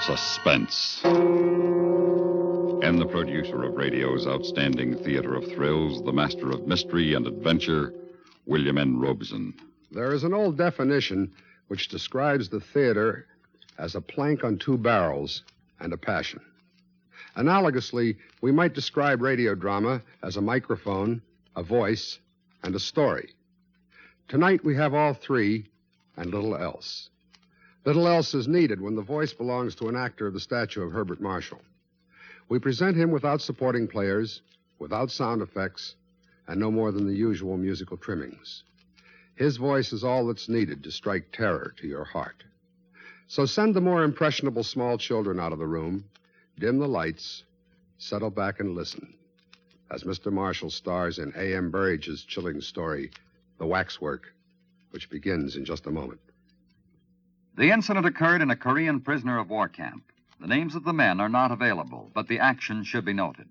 Suspense. And the producer of radio's outstanding theater of thrills, the master of mystery and adventure, William N. Robeson. There is an old definition which describes the theater as a plank on two barrels and a passion. Analogously, we might describe radio drama as a microphone, a voice, and a story. Tonight we have all three and little else. Little else is needed when the voice belongs to an actor of the stature of Herbert Marshall. We present him without supporting players, without sound effects, and no more than the usual musical trimmings. His voice is all that's needed to strike terror to your heart. So send the more impressionable small children out of the room, dim the lights, settle back and listen as Mr. Marshall stars in A.M. Burrage's chilling story, The Waxwork, which begins in just a moment. The incident occurred in a Korean prisoner of war camp. The names of the men are not available, but the action should be noted.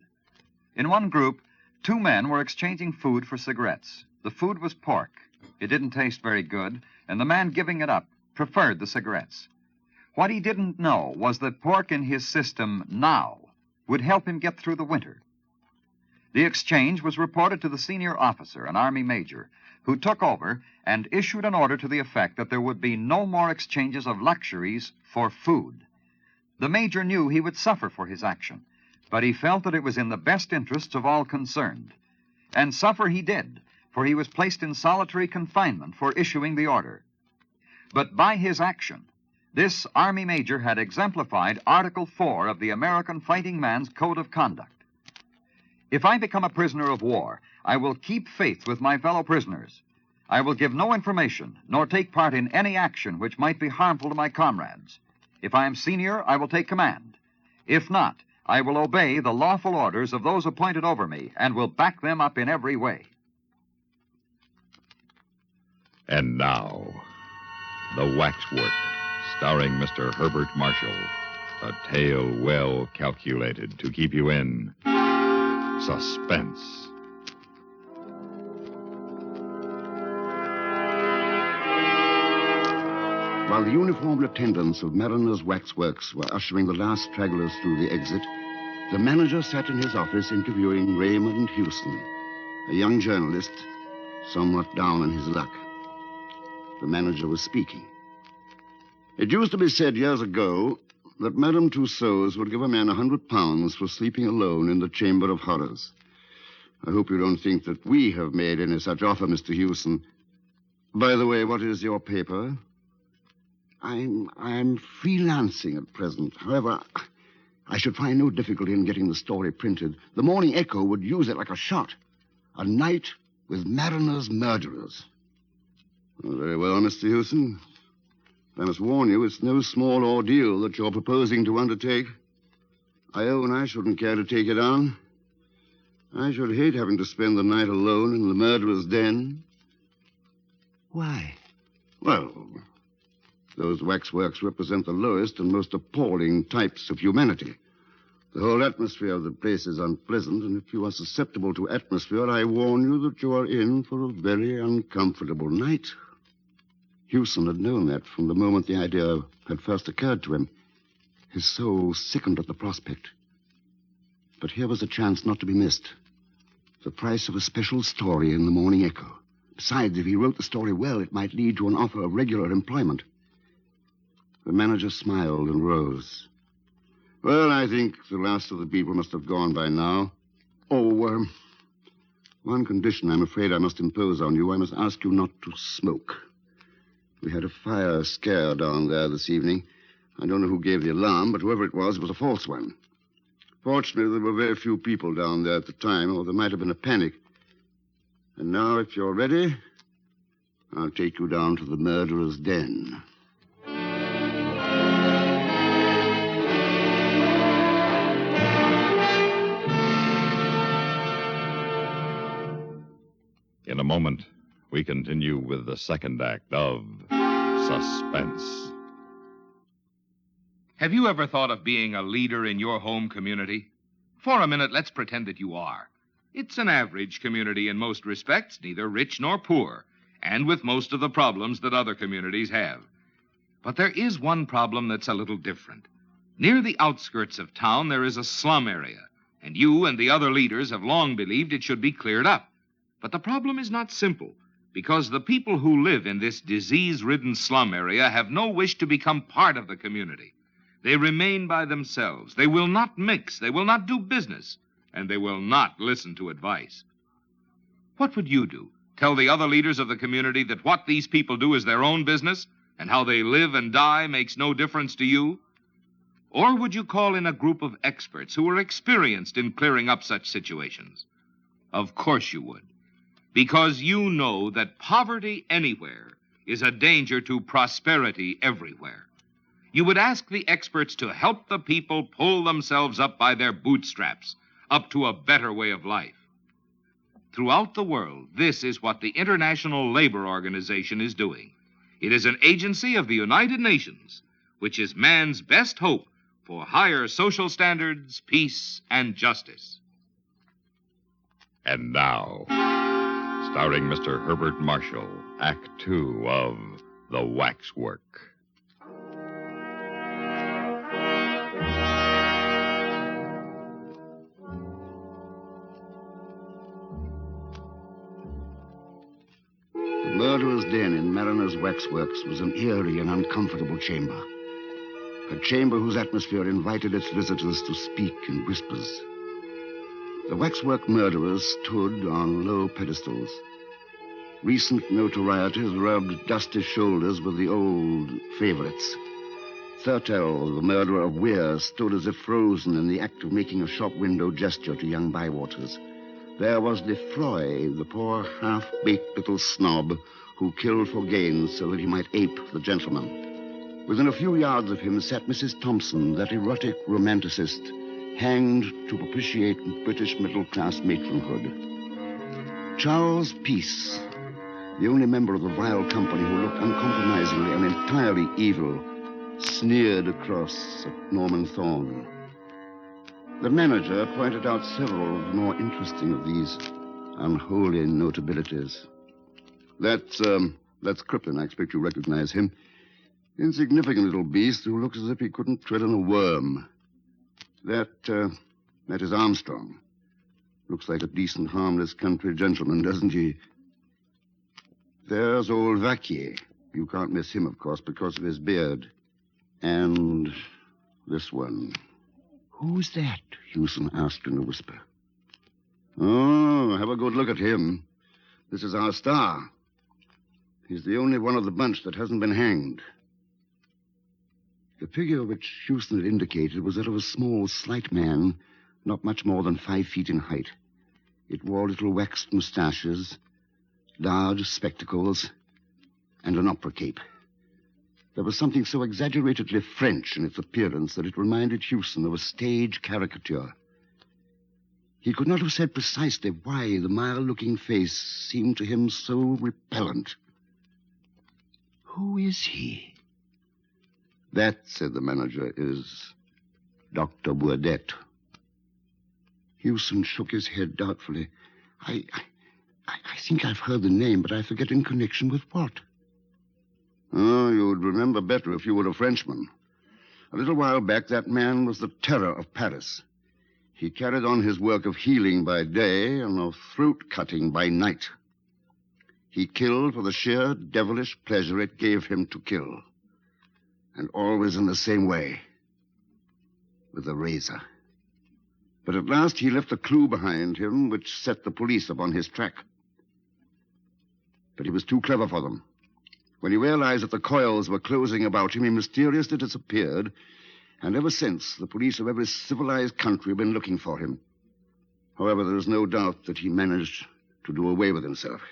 In one group, two men were exchanging food for cigarettes. The food was pork. It didn't taste very good, and the man giving it up preferred the cigarettes. What he didn't know was that pork in his system now would help him get through the winter. The exchange was reported to the senior officer, an Army major, who took over and issued an order to the effect that there would be no more exchanges of luxuries for food. The major knew he would suffer for his action, but he felt that it was in the best interests of all concerned. And suffer he did, for he was placed in solitary confinement for issuing the order. But by his action, this Army major had exemplified Article 4 of the American Fighting Man's Code of Conduct. If I become a prisoner of war, I will keep faith with my fellow prisoners. I will give no information, nor take part in any action which might be harmful to my comrades. If I am senior, I will take command. If not, I will obey the lawful orders of those appointed over me and will back them up in every way. And now, The Waxwork, starring Mr. Herbert Marshall. A tale well calculated to keep you in suspense. While the uniformed attendants of Mariner's Waxworks were ushering the last stragglers through the exit, the manager sat in his office interviewing Raymond Houston, a young journalist somewhat down on his luck. The manager was speaking. It used to be said years ago that Madame Tussauds would give a man £100 for sleeping alone in the Chamber of Horrors. I hope you don't think that we have made any such offer, Mr. Houston. By the way, what is your paper? I'm freelancing at present. However, I should find no difficulty in getting the story printed. The Morning Echo would use it like a shot. A night with Mariner's murderers. Well, very well, Mr. Houston. I must warn you, it's no small ordeal that you're proposing to undertake. I own I shouldn't care to take it on. I should hate having to spend the night alone in the murderer's den. Why? Well, those waxworks represent the lowest and most appalling types of humanity. The whole atmosphere of the place is unpleasant, and if you are susceptible to atmosphere, I warn you that you are in for a very uncomfortable night. Houston had known that from the moment the idea had first occurred to him. His soul sickened at the prospect. But here was a chance not to be missed. The price of a special story in the Morning Echo. Besides, if he wrote the story well, it might lead to an offer of regular employment. The manager smiled and rose. Well, I think the last of the people must have gone by now. One condition I'm afraid I must impose on you. I must ask you not to smoke. We had a fire scare down there this evening. I don't know who gave the alarm, but whoever it was a false one. Fortunately, there were very few people down there at the time, or there might have been a panic. And now, if you're ready, I'll take you down to the murderer's den. In a moment, we continue with the second act of Suspense. Have you ever thought of being a leader in your home community? For a minute, let's pretend that you are. It's an average community in most respects, neither rich nor poor, and with most of the problems that other communities have. But there is one problem that's a little different. Near the outskirts of town, there is a slum area, and you and the other leaders have long believed it should be cleared up. But the problem is not simple, because the people who live in this disease-ridden slum area have no wish to become part of the community. They remain by themselves. They will not mix. They will not do business. And they will not listen to advice. What would you do? Tell the other leaders of the community that what these people do is their own business, and how they live and die makes no difference to you? Or would you call in a group of experts who are experienced in clearing up such situations? Of course you would, because you know that poverty anywhere is a danger to prosperity everywhere. You would ask the experts to help the people pull themselves up by their bootstraps, up to a better way of life. Throughout the world, this is what the International Labor Organization is doing. It is an agency of the United Nations, which is man's best hope for higher social standards, peace, and justice. And now, starring Mr. Herbert Marshall, Act Two of The Waxwork. The murderer's den in Mariner's Waxworks was an eerie and uncomfortable chamber. A chamber whose atmosphere invited its visitors to speak in whispers. The waxwork murderers stood on low pedestals. Recent notorieties rubbed dusty shoulders with the old favorites. Thurtell, the murderer of Weir, stood as if frozen in the act of making a shop window gesture to young Bywaters. There was Lefroy, the poor half-baked little snob who killed for gain so that he might ape the gentleman. Within a few yards of him sat Mrs. Thompson, that erotic romanticist, hanged to propitiate British middle-class matronhood. Charles Peace, the only member of the vile company who looked uncompromisingly and entirely evil, sneered across at Norman Thorne. The manager pointed out several of the more interesting of these unholy notabilities. That's Crippen. I expect you recognize him. Insignificant little beast who looks as if he couldn't tread on a worm. That is Armstrong. Looks like a decent, harmless country gentleman, doesn't he? There's old Vaquier. You can't miss him, of course, because of his beard. And this one. Who's that? Hewson asked in a whisper. Oh, have a good look at him. This is our star. He's the only one of the bunch that hasn't been hanged. The figure which Hewson had indicated was that of a small, slight man, not much more than 5 feet in height. It wore little waxed mustaches, large spectacles, and an opera cape. There was something so exaggeratedly French in its appearance that it reminded Hewson of a stage caricature. He could not have said precisely why the mild-looking face seemed to him so repellent. Who is he? That, said the manager, is Dr. Burdett. Hewson shook his head doubtfully. I think I've heard the name, but I forget in connection with what? Oh, you'd remember better if you were a Frenchman. A little while back, that man was the terror of Paris. He carried on his work of healing by day and of throat-cutting by night. He killed for the sheer devilish pleasure it gave him to kill. And always in the same way, with a razor. But at last he left a clue behind him which set the police upon his track. But he was too clever for them. When he realized that the coils were closing about him, he mysteriously disappeared, and ever since, the police of every civilized country have been looking for him. However, there is no doubt that he managed to do away with himself,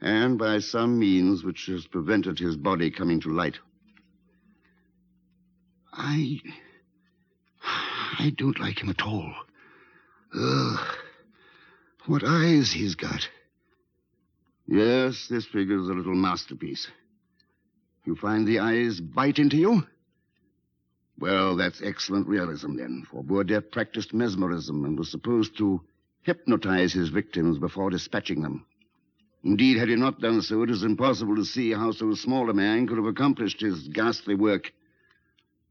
and by some means which has prevented his body coming to light. I don't like him at all. Ugh. What eyes he's got. Yes, this figure's a little masterpiece. You find the eyes bite into you? Well, that's excellent realism, then, for Burdett practiced mesmerism and was supposed to hypnotize his victims before dispatching them. Indeed, had he not done so, it is impossible to see how so small a man could have accomplished his ghastly work.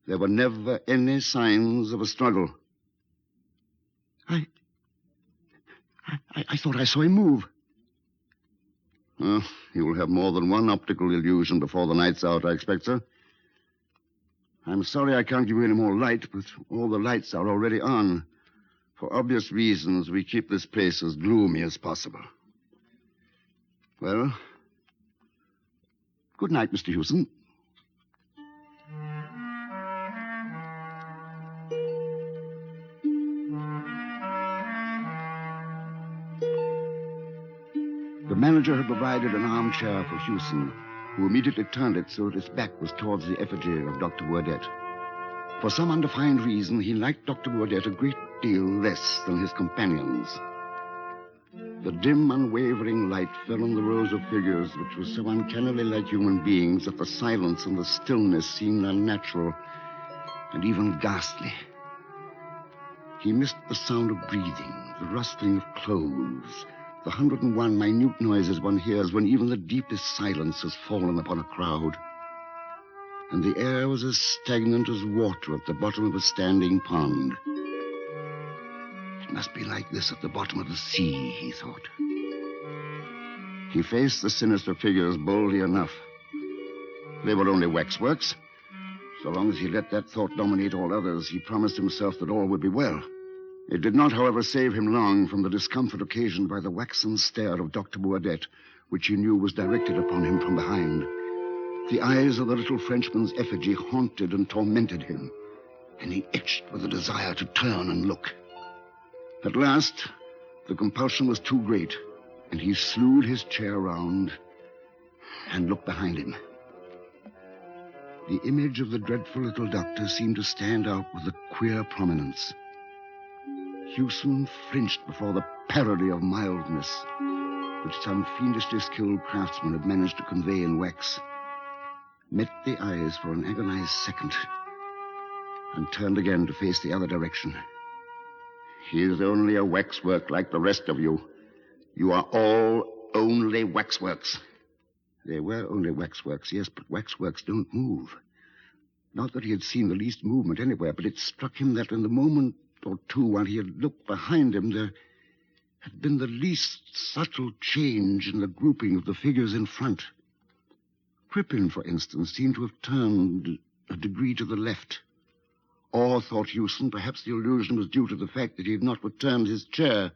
There were never any signs of a struggle. I thought I saw him move. Well, you'll have more than one optical illusion before the night's out, I expect, sir. I'm sorry I can't give you any more light, but all the lights are already on. For obvious reasons, we keep this place as gloomy as possible. Well, good night, Mr. Houston. The manager had provided an armchair for Houston, who immediately turned it so that its back was towards the effigy of Dr. Burdett. For some undefined reason, he liked Dr. Burdett a great deal less than his companions. The dim, unwavering light fell on the rows of figures which were so uncannily like human beings that the silence and the stillness seemed unnatural and even ghastly. He missed the sound of breathing, the rustling of clothes, the 101 minute noises one hears when even the deepest silence has fallen upon a crowd. And the air was as stagnant as water at the bottom of a standing pond. It must be like this at the bottom of the sea, he thought. He faced the sinister figures boldly enough. They were only waxworks. So long as he let that thought dominate all others, he promised himself that all would be well. It did not, however, save him long from the discomfort occasioned by the waxen stare of Dr. Burdett, which he knew was directed upon him from behind. The eyes of the little Frenchman's effigy haunted and tormented him, and he itched with a desire to turn and look. At last, the compulsion was too great, and he slewed his chair round and looked behind him. The image of the dreadful little doctor seemed to stand out with a queer prominence. Houston flinched before the parody of mildness which some fiendishly skilled craftsman had managed to convey in wax, met the eyes for an agonized second, and turned again to face the other direction. He is only a waxwork like the rest of you. You are all only waxworks. They were only waxworks, yes, but waxworks don't move. Not that he had seen the least movement anywhere, but it struck him that in the moment or two while he had looked behind him, there had been the least subtle change in the grouping of the figures in front. Crippen, for instance, seemed to have turned a degree to the left. Or, thought Houston, perhaps the illusion was due to the fact that he had not returned his chair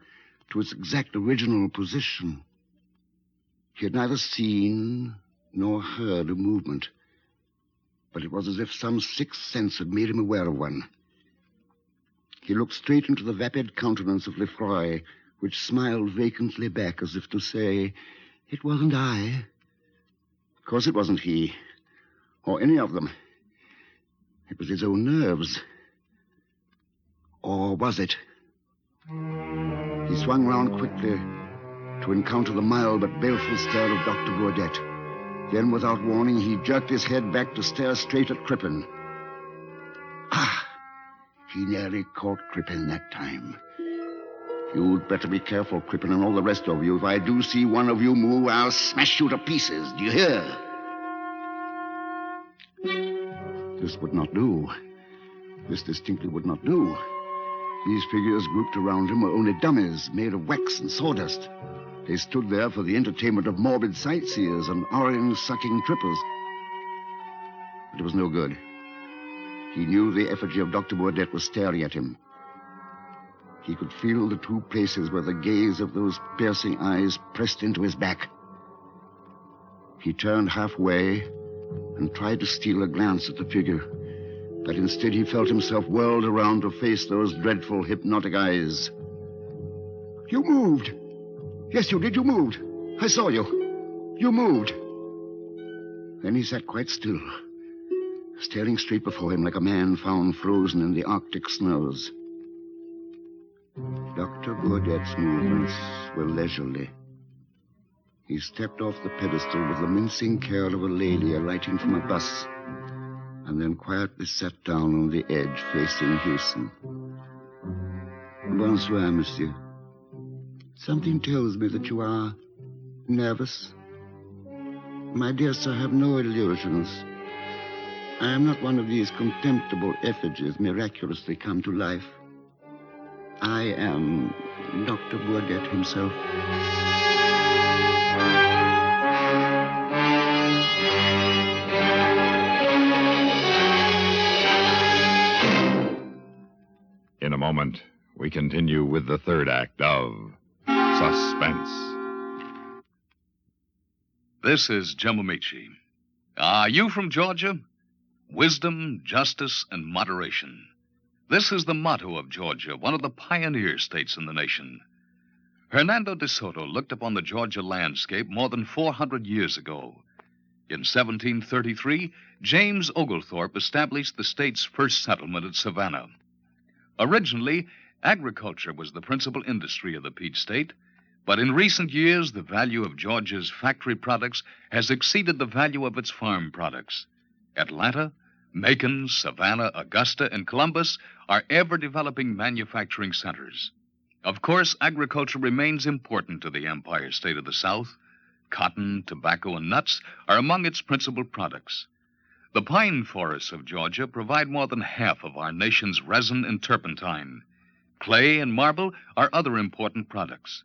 to its exact original position. He had neither seen nor heard a movement, but it was as if some sixth sense had made him aware of one. He looked straight into the vapid countenance of Lefroy, which smiled vacantly back as if to say, "It wasn't I." Of course it wasn't he, or any of them. It was his own nerves. Or was it? He swung round quickly to encounter the mild but baleful stare of Dr. Burdett. Then, without warning, he jerked his head back to stare straight at Crippen. Ah! He nearly caught Crippen that time. You'd better be careful, Crippen, and all the rest of you. If I do see one of you move, I'll smash you to pieces. Do you hear? This would not do. This distinctly would not do. These figures grouped around him were only dummies made of wax and sawdust. They stood there for the entertainment of morbid sightseers and orange-sucking trippers. But it was no good. He knew the effigy of Dr. Burdett was staring at him. He could feel the two places where the gaze of those piercing eyes pressed into his back. He turned halfway and tried to steal a glance at the figure, but instead he felt himself whirled around to face those dreadful, hypnotic eyes. You moved. Yes, you did. You moved. I saw you. You moved. Then he sat quite still, staring straight before him like a man found frozen in the Arctic snows. Dr. Burdett's movements were leisurely. He stepped off the pedestal with the mincing care of a lady alighting from a bus, and then quietly sat down on the edge facing Houston. Bonsoir, monsieur. Something tells me that you are nervous. My dear sir, have no illusions. I am not one of these contemptible effigies miraculously come to life. I am Dr. Burdett himself. In a moment, we continue with the third act of Suspense. This is Jim Amici. Are you from Georgia? Wisdom, justice, and moderation. This is the motto of Georgia, one of the pioneer states in the nation. Hernando de Soto looked upon the Georgia landscape more than 400 years ago. In 1733, James Oglethorpe established the state's first settlement at Savannah. Originally, agriculture was the principal industry of the Peach State, but in recent years, the value of Georgia's factory products has exceeded the value of its farm products. Atlanta, Macon, Savannah, Augusta, and Columbus are ever-developing manufacturing centers. Of course, agriculture remains important to the Empire State of the South. Cotton, tobacco, and nuts are among its principal products. The pine forests of Georgia provide more than half of our nation's resin and turpentine. Clay and marble are other important products.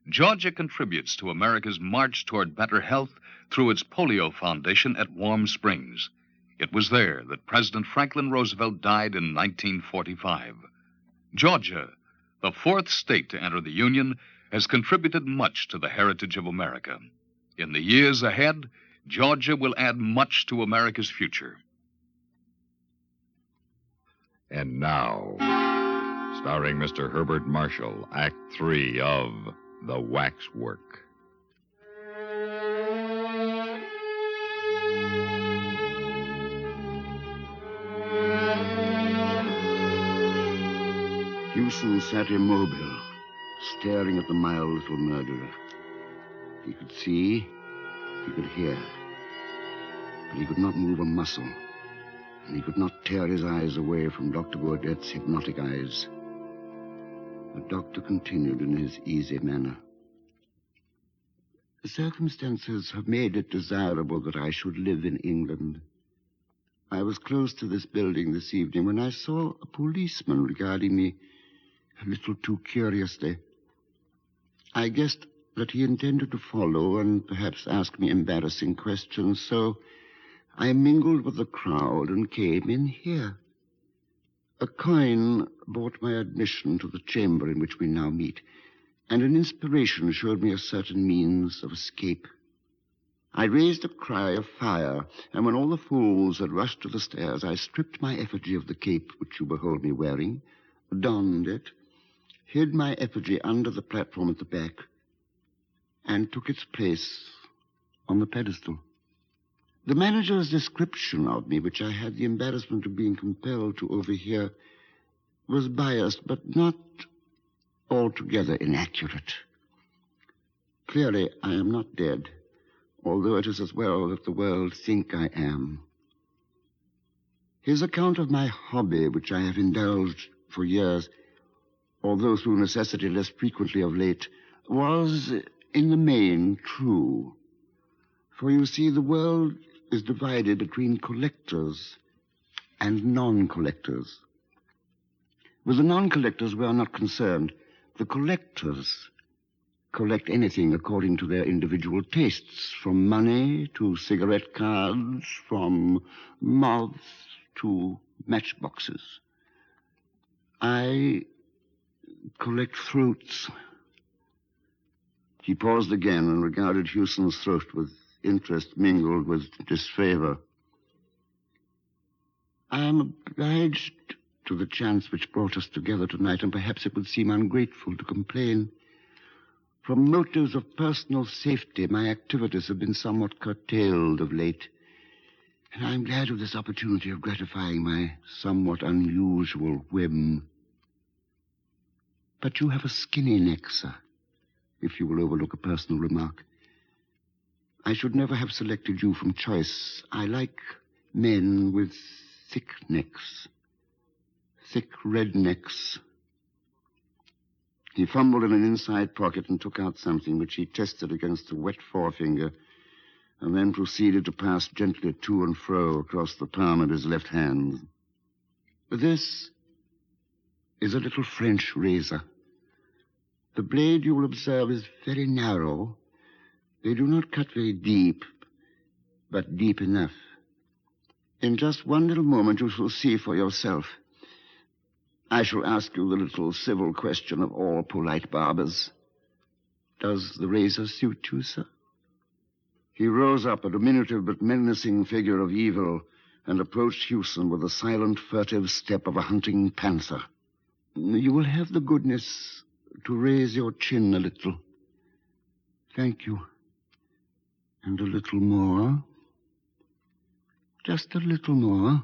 Georgia contributes to America's march toward better health through its polio foundation at Warm Springs. It was there that President Franklin Roosevelt died in 1945. Georgia, the fourth state to enter the Union, has contributed much to the heritage of America. In the years ahead, Georgia will add much to America's future. And now, starring Mr. Herbert Marshall, Act 3 of The Waxwork. Hewson sat immobile, staring at the mild little murderer. He could see, he could hear, but he could not move a muscle, and he could not tear his eyes away from Dr. Burdett's hypnotic eyes. The doctor continued in his easy manner. The circumstances have made it desirable that I should live in England. I was close to this building this evening when I saw a policeman regarding me a little too curiously. I guessed that he intended to follow and perhaps ask me embarrassing questions, so I mingled with the crowd and came in here. A coin bought my admission to the chamber in which we now meet, and an inspiration showed me a certain means of escape. I raised a cry of fire, and when all the fools had rushed to the stairs, I stripped my effigy of the cape which you behold me wearing, donned it, hid my effigy under the platform at the back, and took its place on the pedestal. The manager's description of me, which I had the embarrassment of being compelled to overhear, was biased, but not altogether inaccurate. Clearly, I am not dead, although it is as well that the world think I am. His account of my hobby, which I have indulged for years, although through necessity less frequently of late, was in the main true. For you see, the world is divided between collectors and non-collectors. With the non-collectors, we are not concerned. The collectors collect anything according to their individual tastes, from money to cigarette cards, from moths to matchboxes. I collect fruits. He paused again and regarded Hewson's throat with interest mingled with disfavor. I am obliged to the chance which brought us together tonight, and perhaps it would seem ungrateful to complain. From motives of personal safety, my activities have been somewhat curtailed of late, and I am glad of this opportunity of gratifying my somewhat unusual whim. But you have a skinny neck, sir, if you will overlook a personal remark. I should never have selected you from choice. I like men with thick necks, thick red necks. He fumbled in an inside pocket and took out something which he tested against a wet forefinger and then proceeded to pass gently to and fro across the palm of his left hand. This is a little French razor. The blade, you will observe, is very narrow. They do not cut very deep, but deep enough. In just one little moment, you shall see for yourself. I shall ask you the little civil question of all polite barbers. Does the razor suit you, sir? He rose up, a diminutive but menacing figure of evil, and approached Hewson with the silent, furtive step of a hunting panther. You will have the goodness to raise your chin a little. Thank you. And a little more. Just a little more.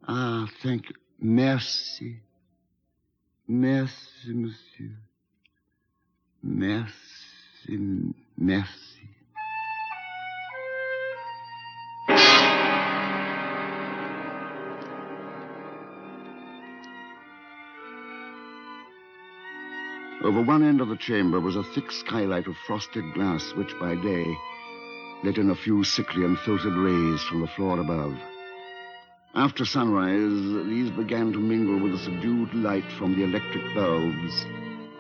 Ah, thank you. Merci. Merci, monsieur. Merci, merci. Over one end of the chamber was a thick skylight of frosted glass, which by day let in a few sickly and filtered rays from the floor above. After sunrise, these began to mingle with the subdued light from the electric bulbs,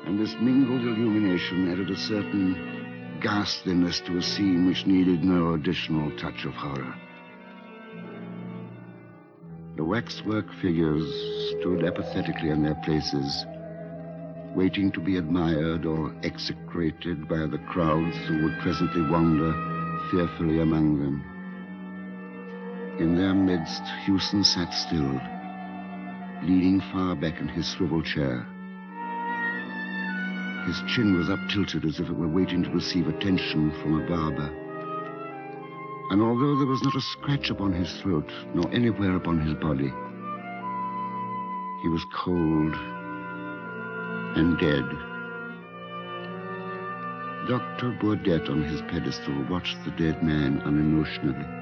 and this mingled illumination added a certain ghastliness to a scene which needed no additional touch of horror. The waxwork figures stood apathetically in their places, waiting to be admired or execrated by the crowds who would presently wander fearfully among them. In their midst, Hewson sat still, leaning far back in his swivel chair. His chin was up-tilted as if it were waiting to receive attention from a barber. And although there was not a scratch upon his throat, nor anywhere upon his body, he was cold and dead. Dr. Baudet on his pedestal watched the dead man unemotionally.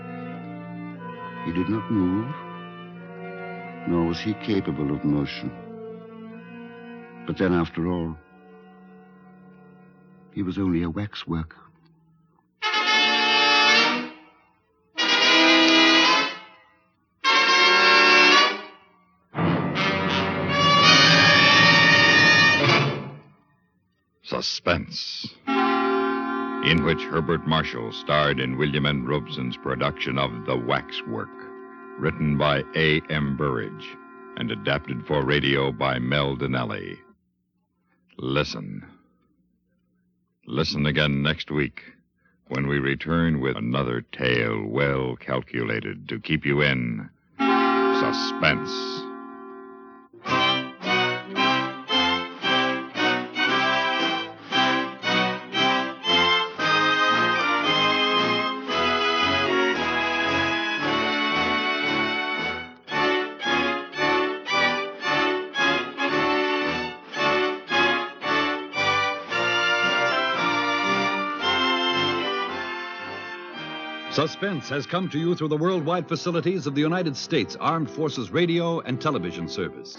He did not move, nor was he capable of motion. But then, after all, he was only a waxwork. Suspense, in which Herbert Marshall starred in William N. Robson's production of The Waxwork, written by A.M. Burrage and adapted for radio by Mel Dinelli. Listen. Listen again next week when we return with another tale well calculated to keep you in suspense. Suspense has come to you through the worldwide facilities of the United States Armed Forces Radio and Television Service.